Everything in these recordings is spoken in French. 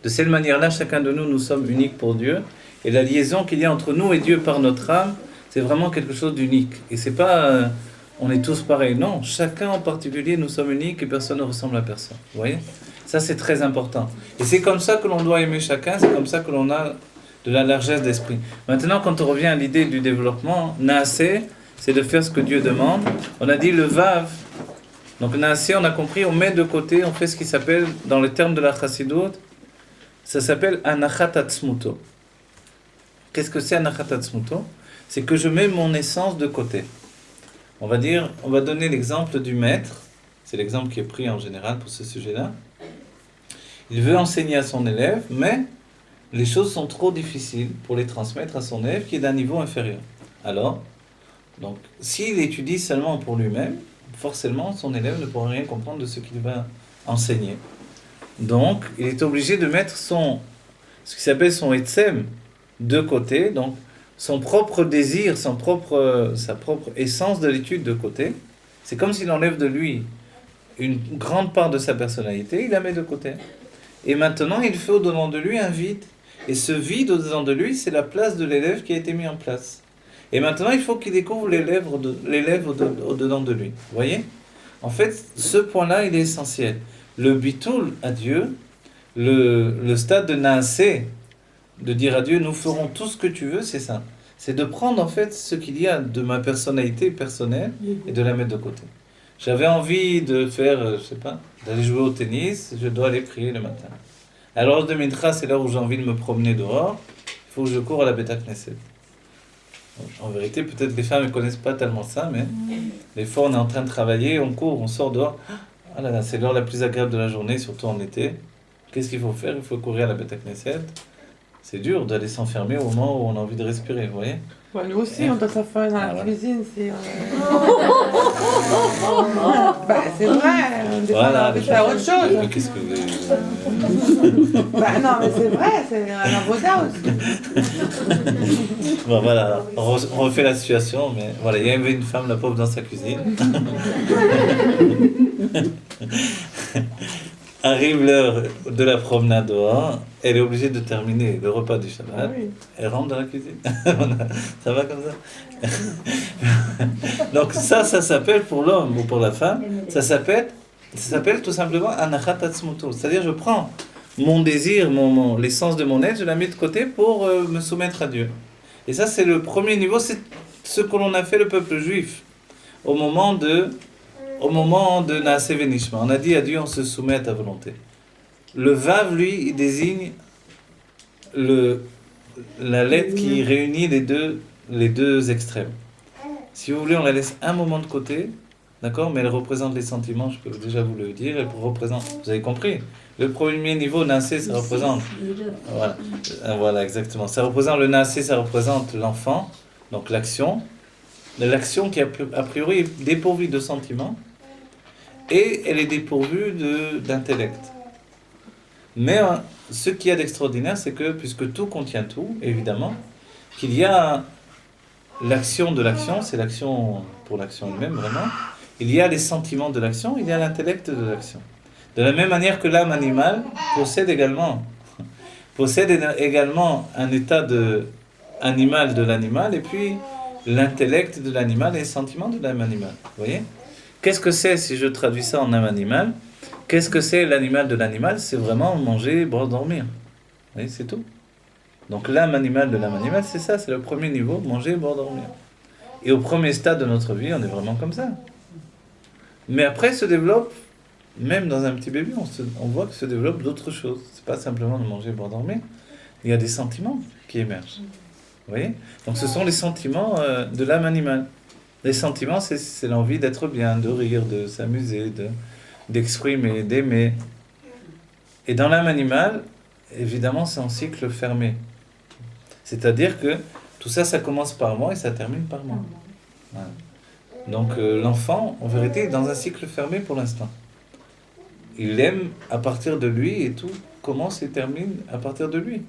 De cette manière-là, chacun de nous, nous sommes uniques pour Dieu. Et la liaison qu'il y a entre nous et Dieu par notre âme, c'est vraiment quelque chose d'unique. Et c'est pas, on est tous pareils. Non, chacun en particulier, nous sommes uniques et personne ne ressemble à personne. Vous voyez? Ça, c'est très important. Et c'est comme ça que l'on doit aimer chacun, c'est comme ça que l'on a de la largesse d'esprit. Maintenant, quand on revient à l'idée du développement, Naasé, c'est de faire ce que Dieu demande. On a dit le Vav. Donc Naasé, on a compris, on met de côté, on fait ce qui s'appelle, dans les termes de la Chassidoute, ça s'appelle Anachat Atzmuto. Qu'est-ce que c'est Anachat Atzmuto? C'est que je mets mon essence de côté. On va donner l'exemple du maître. C'est l'exemple qui est pris en général pour ce sujet-là. Il veut enseigner à son élève, mais les choses sont trop difficiles pour les transmettre à son élève qui est d'un niveau inférieur. Alors, donc, s'il étudie seulement pour lui-même, forcément, son élève ne pourra rien comprendre de ce qu'il va enseigner. Donc, il est obligé de mettre ce qui s'appelle son etzem de côté, donc son propre désir, sa propre essence de l'étude de côté. C'est comme s'il enlève de lui une grande part de sa personnalité, il la met de côté. Et maintenant, il fait au-dedans de lui un vide. Et ce vide au-dedans de lui, c'est la place de l'élève qui a été mis en place. Et maintenant, il faut qu'il découvre l'élève au-dedans de lui. Vous voyez? En fait, ce point-là, il est essentiel. Le bitoul à Dieu, le stade de Naasé, de dire à Dieu, nous ferons tout ce que tu veux, c'est ça. C'est de prendre en fait ce qu'il y a de ma personnalité personnelle et de la mettre de côté. J'avais envie de faire, d'aller jouer au tennis, je dois aller prier le matin. À l'heure de Mincha, c'est l'heure où j'ai envie de me promener dehors, il faut que je cours à la Beta Knesset. En vérité, peut-être les femmes ne connaissent pas tellement ça, mais des fois on est en train de travailler, on court, on sort dehors. Ah là là, c'est l'heure la plus agréable de la journée, surtout en été. Qu'est-ce qu'il faut faire? Il faut courir à la Beta Knesset. C'est dur d'aller s'enfermer au moment où on a envie de respirer, vous voyez? Ouais, nous aussi, on doit s'enfermer dans la cuisine. C'est c'est vrai, on peut faire autre chose. Mais qu'est-ce que vous non, mais c'est vrai, c'est un avoda aussi. Bon, voilà, on refait la situation, mais voilà, il y avait une femme, la pauvre, dans sa cuisine. Arrive l'heure de la promenade dehors, elle est obligée de terminer le repas du Shabbat, elle rentre dans la cuisine. Ça va comme ça? Donc ça s'appelle pour l'homme ou pour la femme, ça s'appelle tout simplement Anachat Atzmuto. C'est-à-dire je prends mon désir, l'essence de mon être, je la mets de côté pour me soumettre à Dieu. Et ça c'est le premier niveau, c'est ce que l'on a fait le peuple juif au moment de Naasé Venishma. On a dit à Dieu, on se soumet à ta volonté. Le Vav, lui, il désigne la lettre qui réunit les deux extrêmes. Si vous voulez, on la laisse un moment de côté, d'accord, mais elle représente les sentiments, je peux déjà vous le dire, elle représente, vous avez compris, le premier niveau, Naasé, ça représente, voilà, exactement, ça représente le Naasé, ça représente l'enfant, donc l'action qui a priori est dépourvue de sentiments, et elle est dépourvue d'intellect. Mais ce qu'il y a d'extraordinaire, c'est que, puisque tout contient tout, évidemment, qu'il y a l'action de l'action, c'est l'action pour l'action elle-même, vraiment. Il y a les sentiments de l'action, il y a l'intellect de l'action. De la même manière que l'âme animale possède également un état animal de l'animal, et puis l'intellect de l'animal et les sentiments de l'âme animale. Vous voyez? Qu'est-ce que c'est, si je traduis ça en âme animale? Qu'est-ce que c'est l'animal de l'animal? C'est vraiment manger, boire, dormir. Vous voyez, c'est tout. Donc l'âme animale de l'âme animale, c'est ça, c'est le premier niveau, manger, boire, dormir. Et au premier stade de notre vie, on est vraiment comme ça. Mais après se développe, même dans un petit bébé, on voit que se développe d'autres choses. C'est pas simplement de manger, boire, dormir. Il y a des sentiments qui émergent. Vous voyez? Donc ce sont les sentiments de l'âme animale. Les sentiments, c'est l'envie d'être bien, de rire, de s'amuser, d'exprimer, d'aimer. Et dans l'âme animale, évidemment, c'est un cycle fermé. C'est-à-dire que tout ça, ça commence par moi et ça termine par moi. Voilà. Donc l'enfant, en vérité, est dans un cycle fermé pour l'instant. Il aime à partir de lui et tout commence et termine à partir de lui.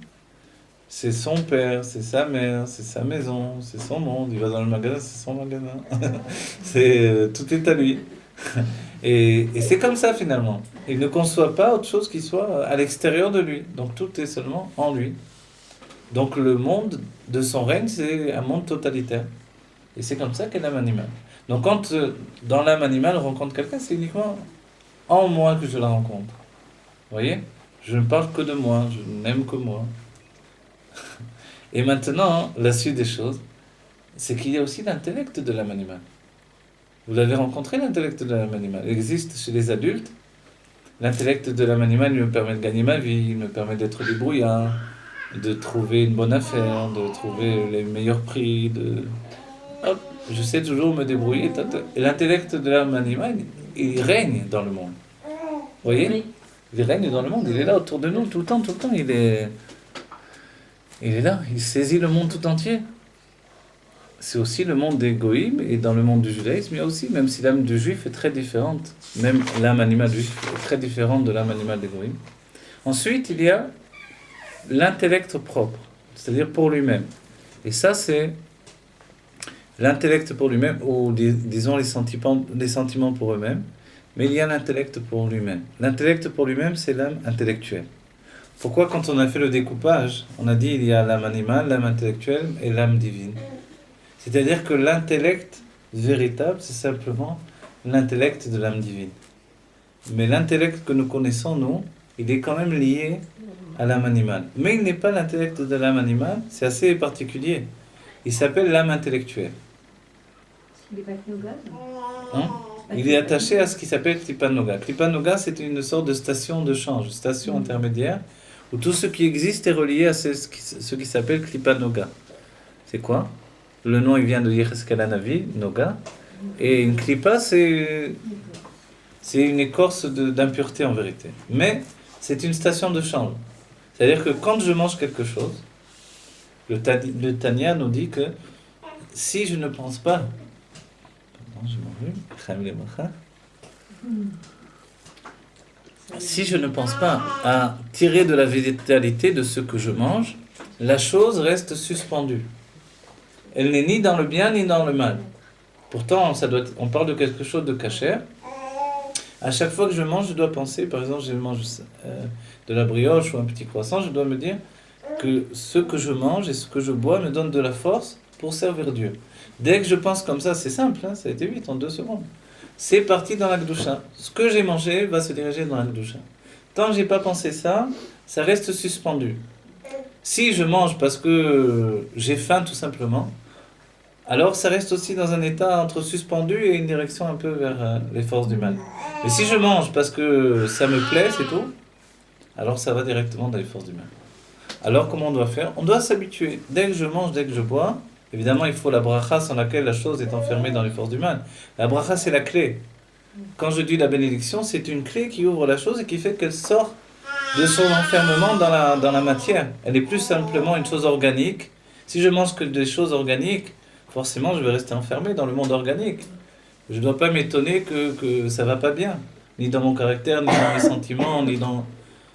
C'est son père, c'est sa mère, c'est sa maison, c'est son monde. Il va dans le magasin, c'est son magasin. Tout est à lui. Et c'est comme ça finalement. Il ne conçoit pas autre chose qui soit à l'extérieur de lui. Donc tout est seulement en lui. Donc le monde de son règne, c'est un monde totalitaire. Et c'est comme ça qu'est l'âme animale. Donc quand dans l'âme animale on rencontre quelqu'un, c'est uniquement en moi que je la rencontre. Vous voyez? Je ne parle que de moi, je n'aime que moi. Et maintenant, la suite des choses, c'est qu'il y a aussi l'intellect de l'âme animale. Vous l'avez rencontré, l'intellect de l'âme animale. Il existe chez les adultes. L'intellect de l'âme animale me permet de gagner ma vie, il me permet d'être débrouillard, de trouver une bonne affaire, de trouver les meilleurs prix, Hop, je sais toujours me débrouiller. Et l'intellect de l'âme animale, il règne dans le monde. Vous voyez? Oui. Il règne dans le monde, il est là autour de nous tout le temps, il est là, il saisit le monde tout entier. C'est aussi le monde des goïms, et dans le monde du judaïsme, il y a aussi, même si l'âme du juif est très différente, même l'âme animale du juif est très différente de l'âme animale des goïms. Ensuite, il y a l'intellect propre, c'est-à-dire pour lui-même. Et ça, c'est l'intellect pour lui-même, ou disons les sentiments pour eux-mêmes, mais il y a l'intellect pour lui-même. L'intellect pour lui-même, c'est l'âme intellectuelle. Pourquoi, quand on a fait le découpage, on a dit il y a l'âme animale, l'âme intellectuelle et l'âme divine. C'est-à-dire que l'intellect véritable, c'est simplement l'intellect de l'âme divine. Mais l'intellect que nous connaissons, nous, il est quand même lié à l'âme animale. Mais il n'est pas l'intellect de l'âme animale, c'est assez particulier. Il s'appelle l'âme intellectuelle. Il n'est pas Noga, hein? Il est attaché à ce qui s'appelle Klipa Noga. Klipa Noga, c'est une sorte de station de change, station intermédiaire, où tout ce qui existe est relié à ce qui s'appelle Klipa Noga. C'est quoi? Le nom, il vient de Yecheskel Hanavi, Noga. Et une Klipa, c'est une écorce d'impureté en vérité. Mais c'est une station de change. C'est-à-dire que quand je mange quelque chose, le Tanya nous dit que si je ne pense pas... Si je ne pense pas à tirer de la vitalité de ce que je mange, la chose reste suspendue. Elle n'est ni dans le bien ni dans le mal. Pourtant, on parle de quelque chose de kasher. À chaque fois que je mange, je dois penser, par exemple, je mange de la brioche ou un petit croissant, je dois me dire que ce que je mange et ce que je bois me donne de la force pour servir Dieu. Dès que je pense comme ça, c'est simple, hein, ça a été vite, en 2 secondes. C'est parti dans la Kedusha. Ce que j'ai mangé va se diriger dans la Kedusha. Tant que je n'ai pas pensé ça, ça reste suspendu. Si je mange parce que j'ai faim tout simplement, alors ça reste aussi dans un état entre suspendu et une direction un peu vers les forces du mal. Mais si je mange parce que ça me plaît, c'est tout, alors ça va directement dans les forces du mal. Alors comment on doit faire? On doit s'habituer. Dès que je mange, dès que je bois, évidemment il faut la bracha sans laquelle la chose est enfermée dans les forces du mal. La bracha, c'est la clé. Quand je dis la bénédiction, c'est une clé qui ouvre la chose et qui fait qu'elle sort de son enfermement dans la matière. Elle est plus simplement une chose organique. Si je mange que des choses organiques, forcément je vais rester enfermé dans le monde organique. Je ne dois pas m'étonner que ça ne va pas bien. Ni dans mon caractère, ni dans mes sentiments, ni dans...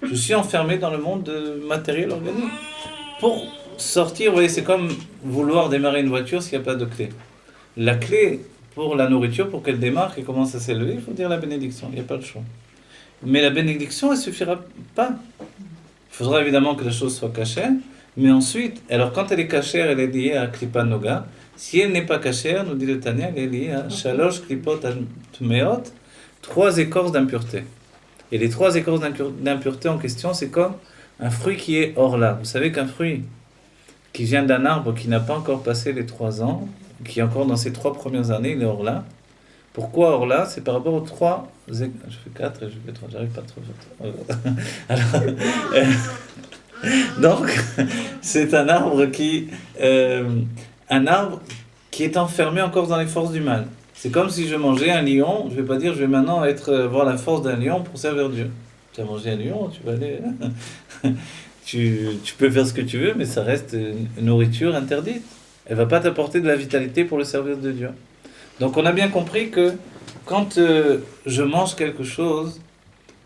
Je suis enfermé dans le monde matériel organique. Pour sortir, vous voyez, c'est comme vouloir démarrer une voiture s'il n'y a pas de clé. La clé pour la nourriture, pour qu'elle démarre et commence à s'élever, il faut dire la bénédiction, il n'y a pas de choix. Mais la bénédiction, elle ne suffira pas. Il faudra évidemment que la chose soit cachère, mais ensuite, alors quand elle est cachère, elle est liée à Klipa Noga. Si elle n'est pas cachère, nous dit le Tanya, elle est liée à Shalosh Klipot Tmeot, 3 écorces d'impureté. Et les 3 écorces d'impureté en question, c'est comme un fruit qui est orla. Vous savez qu'un fruit qui vient d'un arbre qui n'a pas encore passé les 3 ans, qui est encore dans ses 3 premières années, il est orla. Pourquoi orla? C'est par rapport aux 3... Je fais 4 et je fais 3, j'arrive pas trop. Alors, donc, c'est un arbre qui est enfermé encore dans les forces du mal. C'est comme si je mangeais un lion, je ne vais pas dire je vais maintenant avoir la force d'un lion pour servir Dieu. Tu as mangé un lion, tu vas aller... tu peux faire ce que tu veux, mais ça reste une nourriture interdite. Elle ne va pas t'apporter de la vitalité pour le service de Dieu. Donc on a bien compris que quand je mange quelque chose,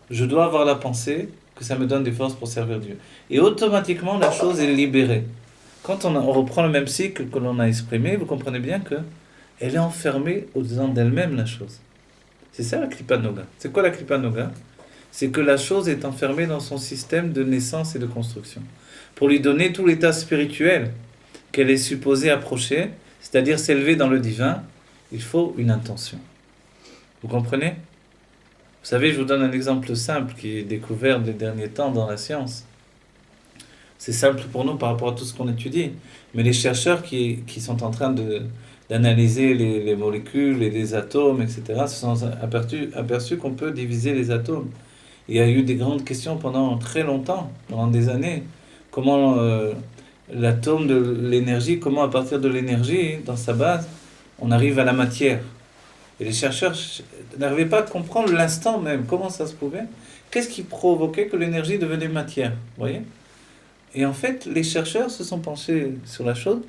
je dois avoir la pensée que ça me donne des forces pour servir Dieu. Et automatiquement, la chose est libérée. Quand on reprend le même cycle que l'on a exprimé, vous comprenez bien que elle est enfermée au-dedans d'elle-même, la chose. C'est ça la Klippa Noga. C'est quoi la Klippa Noga? C'est que la chose est enfermée dans son système de naissance et de construction. Pour lui donner tout l'état spirituel qu'elle est supposée approcher, c'est-à-dire s'élever dans le divin, il faut une intention. Vous comprenez? Vous savez, je vous donne un exemple simple qui est découvert des derniers temps dans la science. C'est simple pour nous par rapport à tout ce qu'on étudie. Mais les chercheurs qui sont en train d'analyser les molécules et les atomes, etc., se sont aperçus qu'on peut diviser les atomes. Il y a eu des grandes questions pendant très longtemps, pendant des années. Comment l'atome de l'énergie, comment à partir de l'énergie, dans sa base, on arrive à la matière. Et les chercheurs n'arrivaient pas à comprendre l'instant même, comment ça se pouvait. Qu'est-ce qui provoquait que l'énergie devenait matière, vous voyez? Et en fait, les chercheurs se sont penchés sur la chose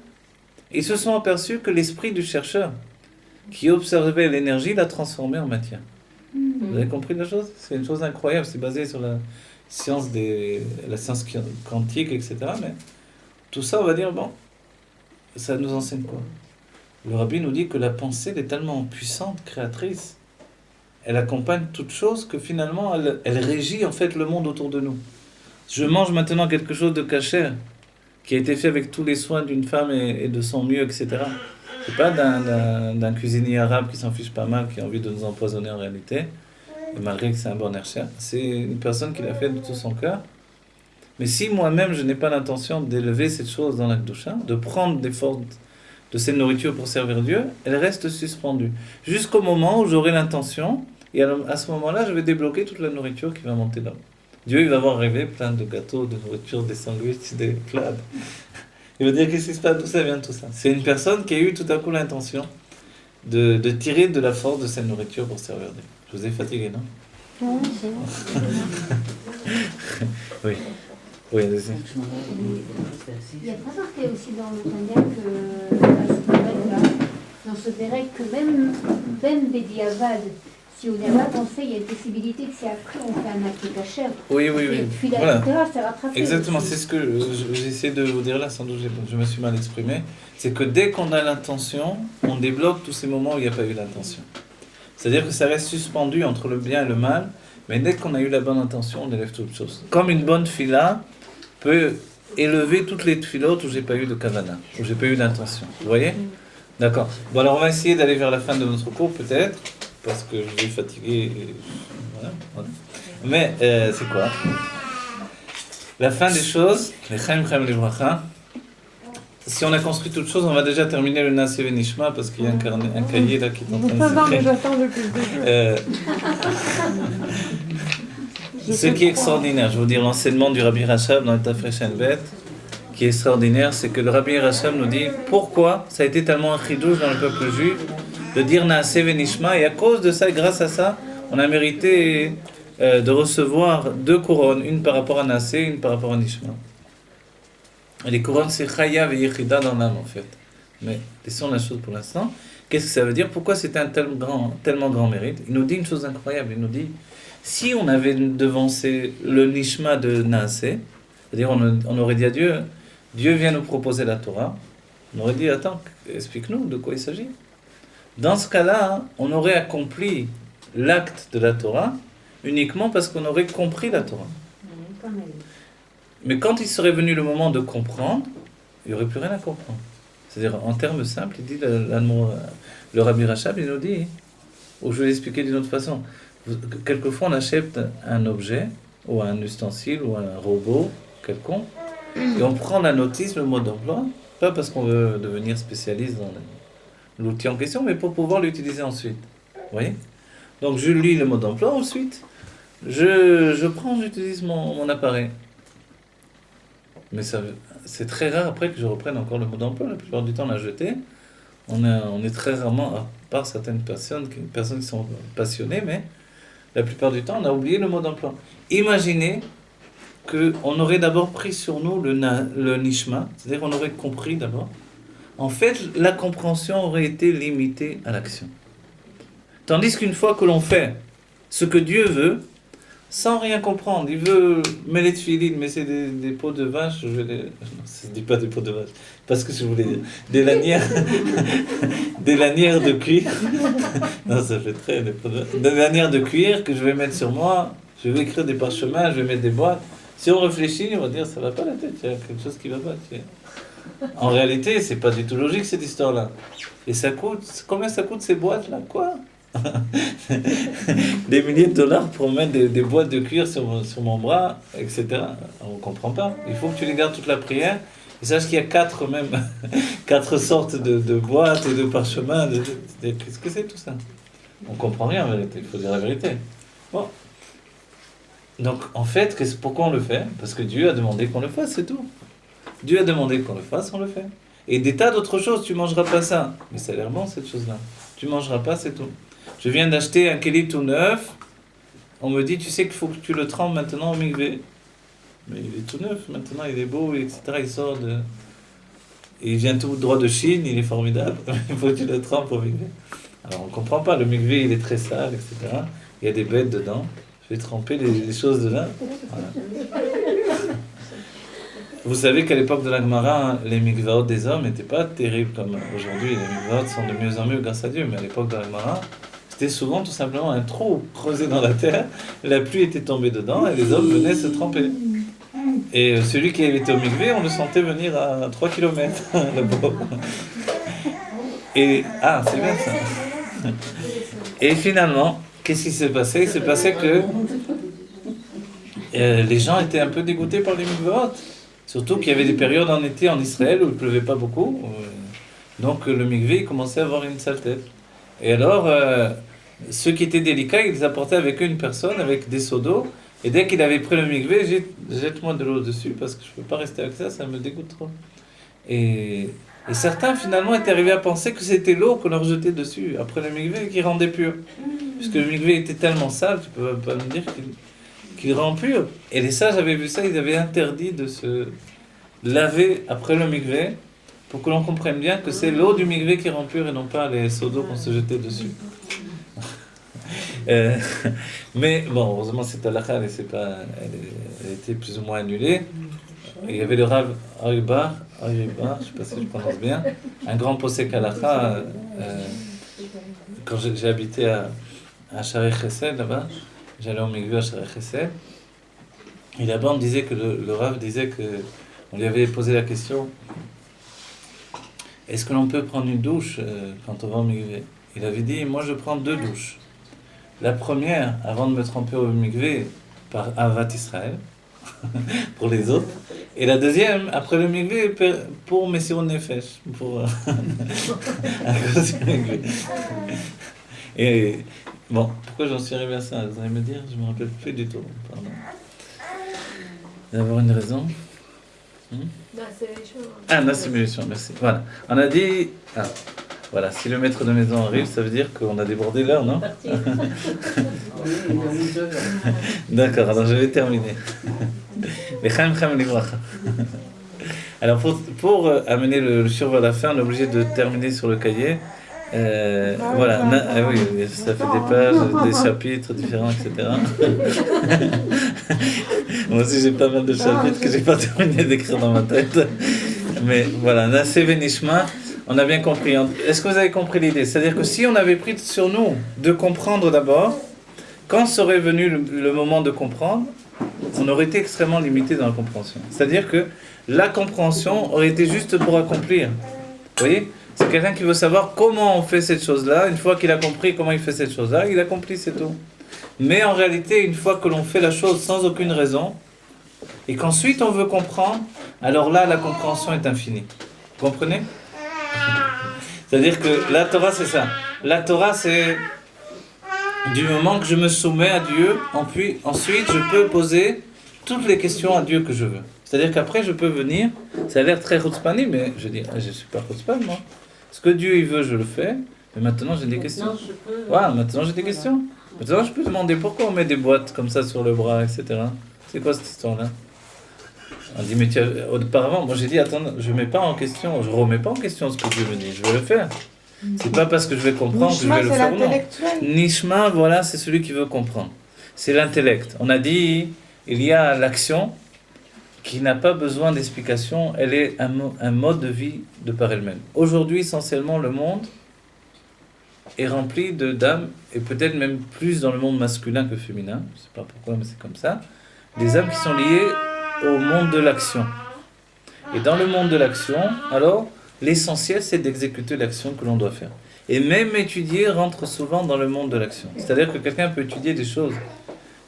et se sont aperçus que l'esprit du chercheur qui observait l'énergie l'a transformée en matière. Vous avez compris la chose? C'est une chose incroyable, c'est basé sur la science quantique, etc. Mais tout ça, on va dire, bon, ça nous enseigne quoi? Le rabbi nous dit que la pensée elle est tellement puissante, créatrice, elle accompagne toute chose que finalement elle régit en fait le monde autour de nous. Je mange maintenant quelque chose de kasher, qui a été fait avec tous les soins d'une femme et de son mieux, etc. C'est pas d'un cuisinier arabe qui s'en fiche pas mal, qui a envie de nous empoisonner en réalité, et malgré que c'est un bon hercher. C'est une personne qui l'a fait de tout son cœur. Mais si moi-même je n'ai pas l'intention d'élever cette chose dans la Kedusha, de prendre des forces de cette nourriture pour servir Dieu, elle reste suspendue. Jusqu'au moment où j'aurai l'intention, et à ce moment-là, je vais débloquer toute la nourriture qui va monter là-haut. Dieu, il va avoir rêvé plein de gâteaux, de nourriture, des sandwichs, des plats. Il va dire, qu'est-ce qui se passe? D'où ça vient tout ça? C'est une personne qui a eu tout à coup l'intention de tirer de la force de cette nourriture pour servir Dieu. Je vous ai fatigué, non? Non, c'est bon. Oui. Oui, allez-y. Il y a pas marqué aussi dans le Tanakh que à ce moment-là, dans ce Pérec, que même Bédiavad, si on n'y a pas pensé, il y a une possibilité que si après on fait un acte cachère, Oui. et puis là, Voilà. etc., c'est rattrapé. Exactement, c'est ce que j'essaie de vous dire là, sans doute je me suis mal exprimé. C'est que dès qu'on a l'intention, on débloque tous ces moments où il n'y a pas eu l'intention. C'est-à-dire que ça reste suspendu entre le bien et le mal, mais dès qu'on a eu la bonne intention, on élève toute chose. Comme une bonne fila peut élever toutes les tfilotes où j'ai pas eu de kavana, où j'ai pas eu d'intention. Vous voyez? D'accord. Bon, alors on va essayer d'aller vers la fin de notre cours, peut-être, parce que je vais fatiguer. Voilà. Mais c'est quoi? La fin des choses, les chaim chaim livracha. Si on a construit toute chose, on va déjà terminer le Naaseh Venishma, parce qu'il y a un cahier là qui est en train de Non, mais s'écrire. j'attends depuis le début. Ce qui est extraordinaire, je veux dire, l'enseignement du Rabbi Rachab dans le Tafresh Bet, qui est extraordinaire, c'est que le Rabbi Rachab nous dit pourquoi ça a été tellement un chidouche dans le peuple juif de dire Naaseh Venishma, et à cause de ça, grâce à ça, on a mérité de recevoir 2 couronnes, une par rapport à Naaseh, une par rapport à Nishma. Et les couronnes, c'est Chaya et Yechida dans l'âme en fait. Mais laissons la chose pour l'instant. Qu'est-ce que ça veut dire? Pourquoi c'est un tellement grand mérite? Il nous dit une chose incroyable, il nous dit si on avait devancé le Nishma de Naaseh, c'est-à-dire on aurait dit à Dieu, Dieu vient nous proposer la Torah, on aurait dit, attends, explique-nous de quoi il s'agit. Dans ce cas-là, on aurait accompli l'acte de la Torah uniquement parce qu'on aurait compris la Torah. Mais quand il serait venu le moment de comprendre, il n'y aurait plus rien à comprendre. C'est-à-dire, en termes simples, il dit, le Rabbi Rachab, il nous dit, ou je vais l'expliquer d'une autre façon, quelquefois on achète un objet, ou un ustensile, ou un robot quelconque, et on prend la notice, le mode d'emploi, pas parce qu'on veut devenir spécialiste dans l'outil en question, mais pour pouvoir l'utiliser ensuite. Vous voyez? Donc je lis le mode d'emploi, ensuite je prends, j'utilise mon appareil. Mais c'est très rare après que je reprenne encore le mode d'emploi. La plupart du temps on l'a jeté. On est très rarement, à part certaines personnes qui sont passionnées, mais la plupart du temps on a oublié le mode d'emploi. Imaginez qu'on aurait d'abord pris sur nous le nishma, c'est-à-dire qu'on aurait compris d'abord. En fait, la compréhension aurait été limitée à l'action. Tandis qu'une fois que l'on fait ce que Dieu veut, sans rien comprendre. Il veut mêler de filines, mais c'est des peaux de vache. Non, je ne dis pas des peaux de vache, parce que je voulais dire des lanières, des lanières de cuir. Non, ça fait très des peaux de vache. Des lanières de cuir que je vais mettre sur moi. Je vais écrire des parchemins, je vais mettre des boîtes. Si on réfléchit, on va dire ça va pas la tête. Il y a quelque chose qui va pas. En réalité, c'est pas du tout logique cette histoire-là. Et ça coûte, combien ça coûte ces boîtes-là? Quoi? Des milliers de dollars pour mettre des boîtes de cuir sur mon bras, etc. On comprend pas. Il faut que tu les gardes toute la prière. Et sache qu'il y a quatre sortes de boîtes et de parchemins. Qu'est-ce que c'est tout ça? On comprend rien en vérité. Il faut dire la vérité. Bon. Donc en fait, pourquoi on le fait? Parce que Dieu a demandé qu'on le fasse, c'est tout. Dieu a demandé qu'on le fasse, on le fait. Et des tas d'autres choses, tu mangeras pas ça. Mais ça a l'air bon cette chose-là. Tu mangeras pas, c'est tout. Je viens d'acheter un kéli tout neuf. On me dit, tu sais qu'il faut que tu le trempes maintenant au mikvé. Mais il est tout neuf, maintenant il est beau, etc. Il sort de... Il vient tout droit de Chine, il est formidable. Il faut que tu le trempes au mikvé. Alors on ne comprend pas, le mikvé il est très sale, etc. Il y a des bêtes dedans. Je vais tremper les choses dedans. Voilà. Vous savez qu'à l'époque de la Gemara, les mikvaot des hommes n'étaient pas terribles comme aujourd'hui. Les mikvaot sont de mieux en mieux grâce à Dieu. Mais à l'époque de la Gemara, c'était souvent tout simplement un trou creusé dans la terre. La pluie était tombée dedans et les hommes venaient se tremper. Et celui qui avait été au mikvé, on le sentait venir à 3 km. Et, c'est bien ça. Et finalement, qu'est-ce qui s'est passé? Il s'est passé que les gens étaient un peu dégoûtés par les mikvaot. Surtout qu'il y avait des périodes en été en Israël où il ne pleuvait pas beaucoup. Donc le mikvé commençait à avoir une sale tête. Et alors, ceux qui étaient délicats, ils apportaient avec eux une personne avec des seaux d'eau. Et dès qu'il avait pris le mikvé, jette-moi de l'eau dessus parce que je ne peux pas rester avec ça, ça me dégoûte trop. Et certains finalement étaient arrivés à penser que c'était l'eau qu'on leur jetait dessus après le mikvé qui rendait pur. Puisque le mikvé était tellement sale, tu ne peux pas me dire qu'il rend pur. Et les sages avaient vu ça, ils avaient interdit de se laver après le mikvé pour que l'on comprenne bien que c'est l'eau du mikvé qui rend pur et non pas les seaux d'eau qu'on se jetait dessus. Mais bon, heureusement cette halakha, elle était plus ou moins annulée. Il y avait le Rav Aribar, je ne sais pas si je prononce bien, un grand posek halakha, quand j'ai habité à Shaarei Chesed là-bas, j'allais au mikvé à Shaarei Chesed, et là-bas on me disait que le Rav disait que on lui avait posé la question, est-ce que l'on peut prendre une douche quand on va au mikvé? Il avait dit, moi je prends 2 douches. La première, avant de me tremper au mikvé, par Avat Israël, pour les autres. Et la deuxième, après le mikvé, pour Messirut Nefesh, pour à cause du mikvé. Et bon, pourquoi j'en suis arrivé à ça? Vous allez me dire, je ne me rappelle plus du tout. Pardon. Il y avoir une raison? L'assimilation, merci. Voilà. On a dit... voilà, si le maître de maison arrive, ça veut dire qu'on a débordé l'heure, non? D'accord, alors je vais terminer. Alors pour amener le shiur vers la fin, on est obligé de terminer sur le cahier. Voilà, oui, ça fait des pages, des chapitres différents, etc. Moi aussi j'ai pas mal de chapitres que j'ai pas terminé d'écrire dans ma tête. Mais voilà, Naseh Venishma, on a bien compris. Est-ce que vous avez compris l'idée? C'est-à-dire que si on avait pris sur nous de comprendre d'abord, quand serait venu le moment de comprendre, on aurait été extrêmement limité dans la compréhension. C'est-à-dire que la compréhension aurait été juste pour accomplir. Vous voyez? C'est quelqu'un qui veut savoir comment on fait cette chose-là. Une fois qu'il a compris comment il fait cette chose-là, il accomplit, c'est tout. Mais en réalité, une fois que l'on fait la chose sans aucune raison, et qu'ensuite on veut comprendre, alors là, la compréhension est infinie. Vous comprenez? C'est-à-dire que la Torah, c'est ça. La Torah, c'est du moment que je me soumets à Dieu, ensuite je peux poser toutes les questions à Dieu que je veux. C'est-à-dire qu'après, je peux venir, ça a l'air très chutzpani, mais je dis, je ne suis pas chutzpan, moi. Ce que Dieu il veut, je le fais, mais maintenant j'ai des questions. Voilà, maintenant j'ai des questions. Maintenant je peux demander pourquoi on met des boîtes comme ça sur le bras, etc. C'est quoi cette histoire-là? On dit, mais auparavant, moi j'ai dit, attends, je ne remets pas en question ce que Dieu me dit, je vais le faire. C'est pas parce que je vais comprendre que je vais le faire, non. Nishma, voilà, c'est celui qui veut comprendre. c'est l'intellect. On a dit, il y a l'action qui n'a pas besoin d'explication, elle est un mode de vie de par elle-même. Aujourd'hui, essentiellement, le monde est rempli d'âmes, et peut-être même plus dans le monde masculin que féminin, je ne sais pas pourquoi, mais c'est comme ça, des âmes qui sont liées au monde de l'action. Et dans le monde de l'action, alors, l'essentiel, c'est d'exécuter l'action que l'on doit faire. Et même étudier rentre souvent dans le monde de l'action. C'est-à-dire que quelqu'un peut étudier des choses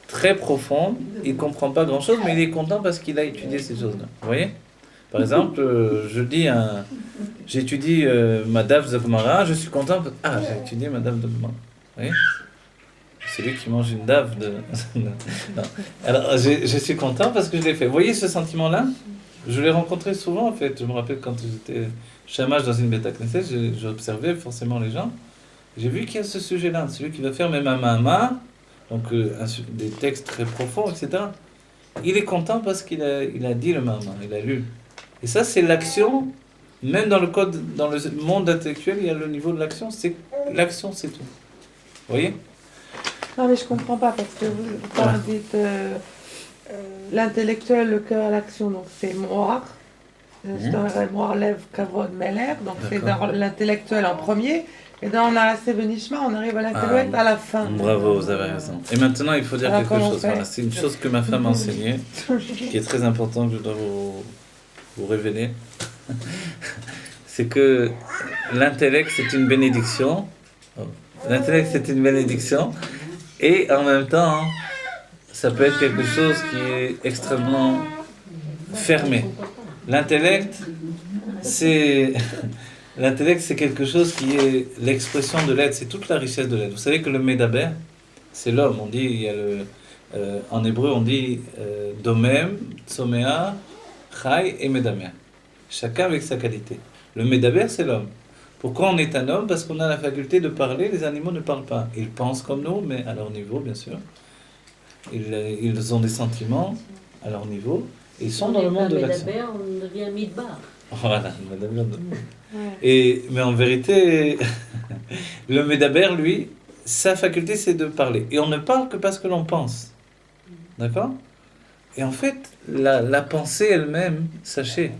très profondes, il ne comprend pas grand-chose, mais il est content parce qu'il a étudié ces choses-là. Vous voyez ? Par exemple, j'étudie ma Daf de Gemara, je suis content parce que j'ai étudié ma Daf de Gemara. Vous voyez ? C'est lui qui mange une Daf de... Non. Alors, je suis content parce que je l'ai fait. Vous voyez ce sentiment-là ? Je l'ai rencontré souvent, en fait. Je me rappelle quand j'étais chamage dans une Beta Knesset, j'observais forcément les gens. J'ai vu qu'il y a ce sujet-là, celui qui va faire même un Mahama, donc des textes très profonds, etc. Il est content parce qu'il a dit le Mahama, il a lu. Et ça, c'est l'action. Même dans le monde intellectuel, il y a le niveau de l'action. L'action, c'est tout. Vous voyez ? Non, mais je comprends pas parce que quand vous dites l'intellectuel, le cœur, l'action, donc c'est Moar. Moar lève Kavod Meler, donc c'est dans l'intellectuel en premier. Et dans Naaseh Benishma, on arrive à l'intellectuel à la fin. Bravo, vous avez raison. Et maintenant, il faut dire quelque chose. Voilà, c'est une chose que ma femme m'a enseignée, qui est très importante, que je dois vous révéler. C'est que l'intellect, c'est une bénédiction. L'intellect, c'est une bénédiction. Et en même temps, ça peut être quelque chose qui est extrêmement fermé. L'intellect, c'est quelque chose qui est l'expression de l'être, c'est toute la richesse de l'être. Vous savez que le Medaber, c'est l'homme. On dit, il y a en hébreu, on dit Domem, Tsomea, Chai et Medamer. Chacun avec sa qualité. Le Medaber, c'est l'homme. Pourquoi on est un homme ? Parce qu'on a la faculté de parler, les animaux ne parlent pas. Ils pensent comme nous, mais à leur niveau, bien sûr. Ils ont des sentiments à leur niveau. Et ils sont dans le monde de l'action. On devient midbar. Voilà, mais en vérité, le Medaber, lui, sa faculté, c'est de parler. Et on ne parle que parce que l'on pense. D'accord ? Et en fait, la pensée elle-même, sachez,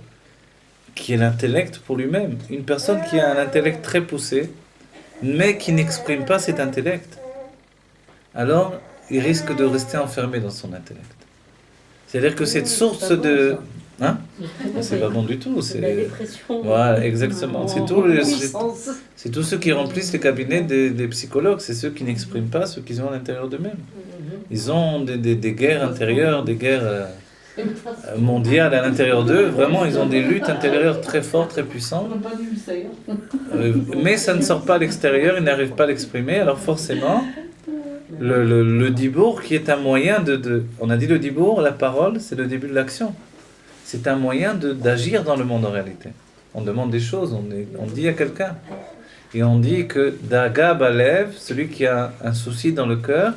qui est l'intellect pour lui-même. Une personne qui a un intellect très poussé, mais qui n'exprime pas cet intellect, alors il risque de rester enfermé dans son intellect. C'est-à-dire que cette source de... Hein ? C'est pas bon du tout. C'est la dépression. Voilà, exactement. C'est tous ceux qui remplissent les cabinets des psychologues. C'est ceux qui n'expriment pas ce qu'ils ont à l'intérieur d'eux-mêmes. Ils ont des guerres intérieures, des guerres mondiales à l'intérieur d'eux. Vraiment, ils ont des luttes intérieures très fortes, très puissantes. Mais ça ne sort pas à l'extérieur, ils n'arrivent pas à l'exprimer. Alors forcément, le dibour qui est un moyen on a dit le dibour, la parole, c'est le début de l'action. C'est un moyen d'agir dans le monde en réalité. On demande des choses, on dit à quelqu'un. Et on dit que Daga Balev, celui qui a un souci dans le cœur,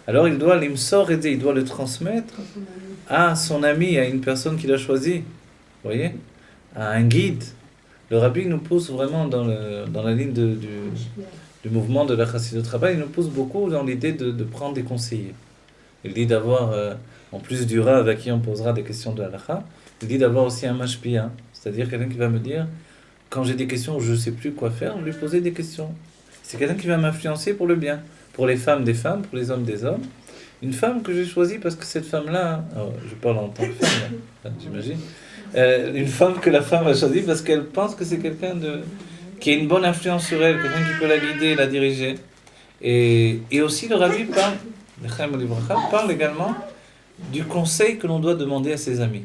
alors il doit l'imsor aider, il doit le transmettre à son ami, à une personne qu'il a choisie. Vous voyez ? À un guide. Le rabbi nous pousse vraiment dans la ligne du mouvement de la Chassidut Rabbah, il nous pousse beaucoup dans l'idée de prendre des conseillers. Il dit d'avoir, en plus du Rav à qui on posera des questions de halakha, il dit d'avoir aussi un mashpia, c'est-à-dire quelqu'un qui va me dire, quand j'ai des questions où je ne sais plus quoi faire, lui poser des questions. C'est quelqu'un qui va m'influencer pour le bien. Pour les femmes, des femmes, pour les hommes, des hommes. Une femme que j'ai choisie parce que cette femme-là, je parle en tant que femme, là, j'imagine, une femme que la femme a choisie parce qu'elle pense que c'est quelqu'un qui a une bonne influence sur elle, quelqu'un qui peut la guider, la diriger. Et aussi le rabbi parle également du conseil que l'on doit demander à ses amis.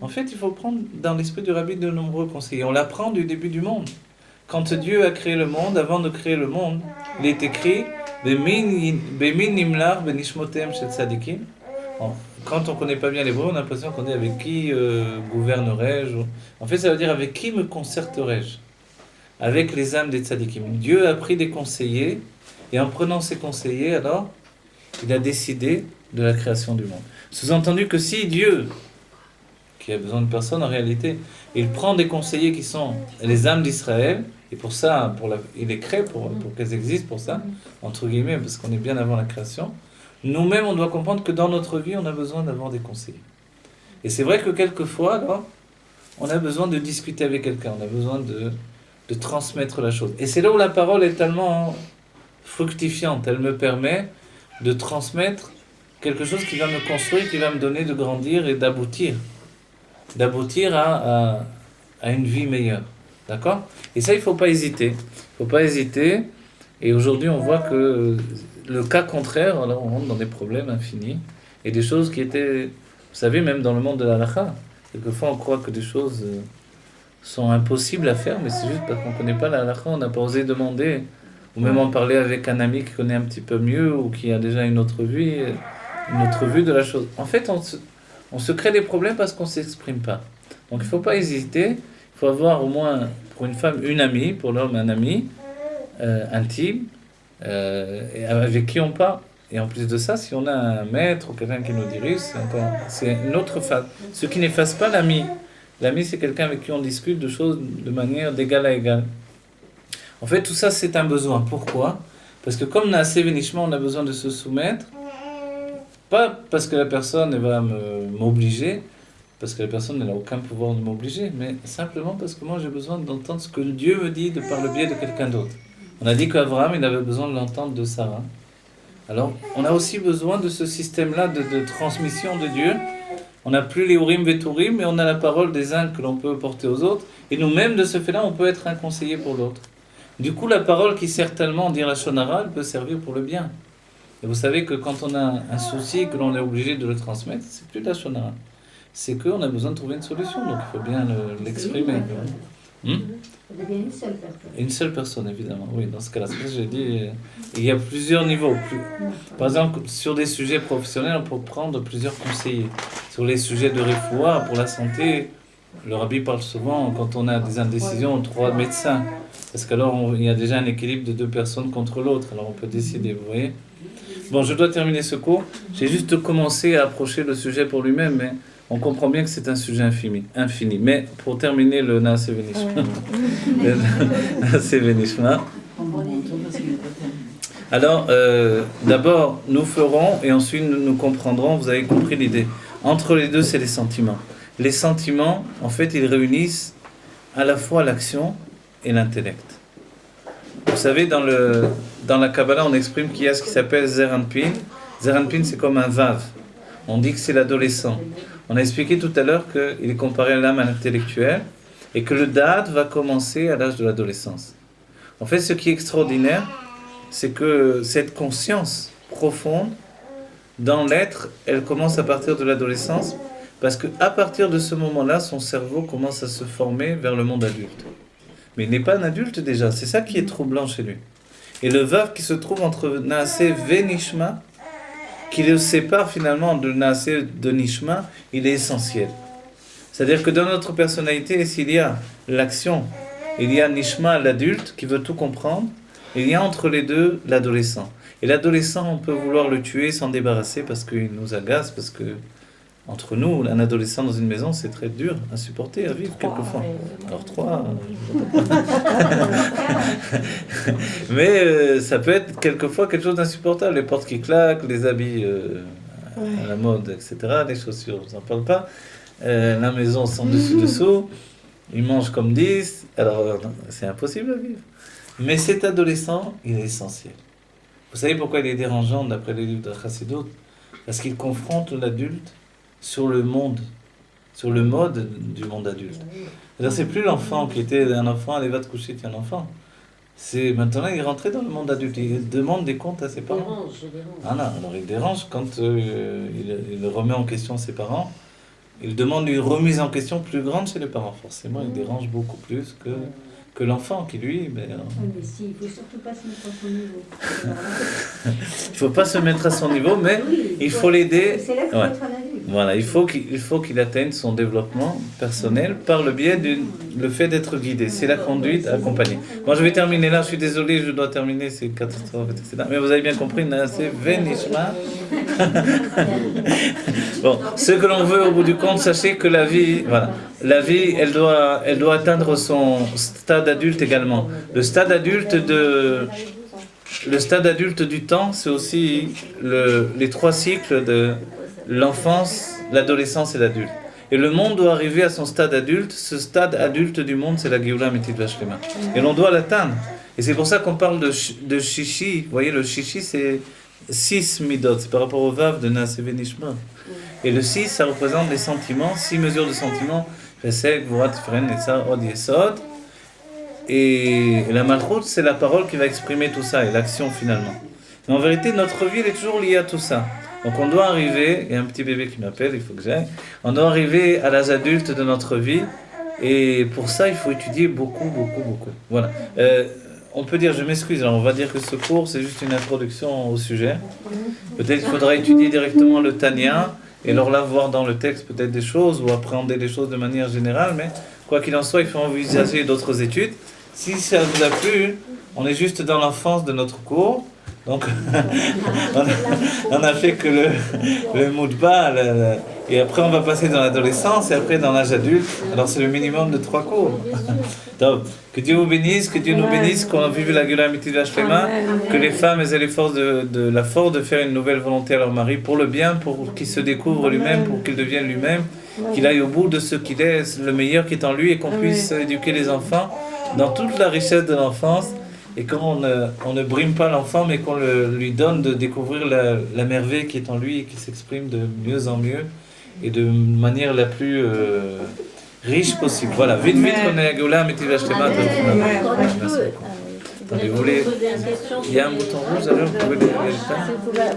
En fait, il faut prendre dans l'esprit du rabbi de nombreux conseils. On l'apprend du début du monde. Quand Dieu a créé le monde, avant de créer le monde, il est écrit Bemin nimlar benishmotem shel tzadikim. Quand on ne connaît pas bien l'hébreu, on a l'impression qu'on est avec qui gouvernerai-je. En fait, ça veut dire avec qui me concerterai-je ? Avec les âmes des tzadikim. Dieu a pris des conseillers, et en prenant ces conseillers, alors, il a décidé de la création du monde. Sous-entendu que si Dieu, qui a besoin de personne en réalité, il prend des conseillers qui sont les âmes d'Israël, et pour ça, il les crée pour qu'elles existent pour ça, entre guillemets, parce qu'on est bien avant la création, nous-mêmes, on doit comprendre que dans notre vie, on a besoin d'avoir des conseillers. Et c'est vrai que quelquefois, alors, on a besoin de discuter avec quelqu'un, on a besoin de transmettre la chose. Et c'est là où la parole est tellement fructifiante, elle me permet de transmettre quelque chose qui va me construire, qui va me donner de grandir et d'aboutir à une vie meilleure. D'accord? Et ça, il ne faut pas hésiter. Il ne faut pas hésiter. Et aujourd'hui, on voit que le cas contraire, alors on rentre dans des problèmes infinis et des choses qui étaient, vous savez, même dans le monde de la halakha, quelquefois on croit que des choses sont impossibles à faire, mais c'est juste parce qu'on ne connaît pas la halakha, on n'a pas osé demander, ou même en parler avec un ami qui connaît un petit peu mieux ou qui a déjà une autre vue de la chose. En fait, on se crée des problèmes parce qu'on ne s'exprime pas. Donc il ne faut pas hésiter, il faut avoir au moins, pour une femme, une amie, pour l'homme, un ami intime, et avec qui on parle. Et en plus de ça, si on a un maître ou quelqu'un qui nous dirige, c'est une autre phase. Ce qui n'efface pas l'ami. L'ami, c'est quelqu'un avec qui on discute de choses de manière d'égal à égal. En fait, tout ça, c'est un besoin. Pourquoi? Parce que comme Naaseh Venishma, on a besoin de se soumettre, pas parce que la personne elle va m'obliger, parce que la personne n'a aucun pouvoir de m'obliger, mais simplement parce que moi, j'ai besoin d'entendre ce que Dieu me dit par le biais de quelqu'un d'autre. On a dit qu'Abraham, il avait besoin de l'entendre de Sarah. Alors, on a aussi besoin de ce système-là de transmission de Dieu. On n'a plus les Urim Veturim, mais on a la parole des uns que l'on peut porter aux autres. Et nous-mêmes, de ce fait-là, on peut être un conseiller pour l'autre. Du coup, la parole qui sert tellement, dire la Shonara, elle peut servir pour le bien. Et vous savez que quand on a un souci et que l'on est obligé de le transmettre, c'est plus de la Shonara. C'est qu'on a besoin de trouver une solution, donc il faut bien l'exprimer. Ça devient une seule personne. Une seule personne, évidemment. Oui, dans ce cas-là, c'est ce que j'ai dit. Il y a plusieurs niveaux. Par exemple, sur des sujets professionnels, on peut prendre plusieurs conseillers. Sur les sujets de refoua, pour la santé, le rabbi parle souvent, quand on a des indécisions, 3 médecins. Parce qu'alors, il y a déjà un équilibre de 2 personnes contre l'autre. Alors, on peut décider, vous voyez. Bon, je dois terminer ce cours. J'ai juste commencé à approcher le sujet pour lui-même, mais on comprend bien que c'est un sujet infini. Mais pour terminer le Naaseh Venishma, le Naaseh Venishma, alors d'abord nous ferons et ensuite nous comprendrons, vous avez compris l'idée. Entre les deux, c'est les sentiments. Les sentiments, en fait, ils réunissent à la fois l'action et l'intellect. Vous savez, dans la Kabbalah, on exprime qu'il y a ce qui s'appelle Zer Anpin. Zer Anpin, c'est comme un vav. On dit que c'est l'adolescent. On a expliqué tout à l'heure qu'il est comparé à l'âme intellectuelle et que le da'at va commencer à l'âge de l'adolescence. En fait, ce qui est extraordinaire, c'est que cette conscience profonde dans l'être, elle commence à partir de l'adolescence parce qu'à partir de ce moment-là, son cerveau commence à se former vers le monde adulte. Mais il n'est pas un adulte déjà, c'est ça qui est troublant chez lui. Et le vav qui se trouve entre Naaseh Venishma, qui le sépare finalement de Naaseh de Nishma, il est essentiel. C'est-à-dire que dans notre personnalité, s'il y a l'action, il y a Nishma, l'adulte, qui veut tout comprendre, il y a entre les deux l'adolescent. Et l'adolescent, on peut vouloir le tuer, s'en débarrasser parce qu'il nous agace, parce que entre nous, un adolescent dans une maison, c'est très dur à supporter, à vivre quelquefois. Alors 3... mais ça peut être quelquefois quelque chose d'insupportable. Les portes qui claquent, les habits à la mode, etc. Les chaussures, je n'en parle pas. La maison sans dessus-dessous. Ils mangent comme 10. Alors c'est impossible à vivre. Mais cet adolescent, il est essentiel. Vous savez pourquoi il est dérangeant d'après les livres de Chassidut? Parce qu'il confronte l'adulte sur le monde, sur le mode du monde adulte. C'est-à-dire, c'est plus l'enfant qui était un enfant, allez va te coucher, tu es un enfant. C'est maintenant il est rentré dans le monde adulte, il demande des comptes à ses parents. Ah non, alors il dérange quand il remet en question ses parents. Il demande une remise en question plus grande chez les parents. Forcément, il dérange beaucoup plus que l'enfant qui lui... Mais si, il ne faut surtout pas se mettre à son niveau. Il ne faut pas se mettre à son niveau, mais oui, il faut l'aider. C'est là qu'il faut être un adulte. Voilà, il faut qu'il atteigne son développement personnel par le biais le fait d'être guidé. C'est la conduite accompagnée. Moi, je vais terminer là. Je suis désolé, je dois terminer. C'est une catastrophe, etc. Mais vous avez bien compris, c'est Venishma. Bon, ce que l'on veut au bout du compte, sachez que la vie, elle doit atteindre son stade adulte également. Le stade adulte le stade adulte du temps, c'est aussi les 3 cycles de l'enfance, l'adolescence et l'adulte. Et le monde doit arriver à son stade adulte. Ce stade adulte du monde, c'est la Géoula Amitית Vashlema. Et l'on doit l'atteindre. Et c'est pour ça qu'on parle de Shishi. Vous voyez, le Shishi, c'est 6 midot. C'est par rapport au Vav de Naaseh Venishma. Et le 6, ça représente les sentiments, 6 mesures de sentiments. Chesed, Gvura, Tiferet, Netzar, Od, Yesod. Et la Malchut, c'est la parole qui va exprimer tout ça, et l'action finalement. Mais en vérité, notre vie, elle est toujours liée à tout ça. Donc on doit arriver, il y a un petit bébé qui m'appelle, il faut que j'aille. On doit arriver à l'âge adulte de notre vie, et pour ça, il faut étudier beaucoup. Voilà. On peut dire, je m'excuse, alors on va dire que ce cours, c'est juste une introduction au sujet. Peut-être qu'il faudra étudier directement le Tanya, et alors là, voir dans le texte peut-être des choses, ou appréhender les choses de manière générale, mais quoi qu'il en soit, il faut envisager d'autres études. Si ça vous a plu, on est juste dans l'enfance de notre cours. Donc, on a fait que le moudba, et après on va passer dans l'adolescence, et après dans l'âge adulte. Alors c'est le minimum de 3 cours. Donc, que Dieu vous bénisse, que Dieu nous bénisse, qu'on a vive la Géoula Amitית Vashlema, que les femmes aient la force de faire une nouvelle volonté à leur mari, pour le bien, pour qu'il se découvre lui-même, pour qu'il devienne lui-même, qu'il aille au bout de ce qu'il est, le meilleur qui est en lui, et qu'on puisse éduquer les enfants dans toute la richesse de l'enfance, et qu'on ne brime pas l'enfant, mais qu'on lui donne de découvrir la merveille qui est en lui et qui s'exprime de mieux en mieux et de manière la plus riche possible. Voilà, vite, on est à Géoula Amitית Vashlema. Attendez, vous voulez... Il y a un bouton rouge, alors vous pouvez l'éteindre.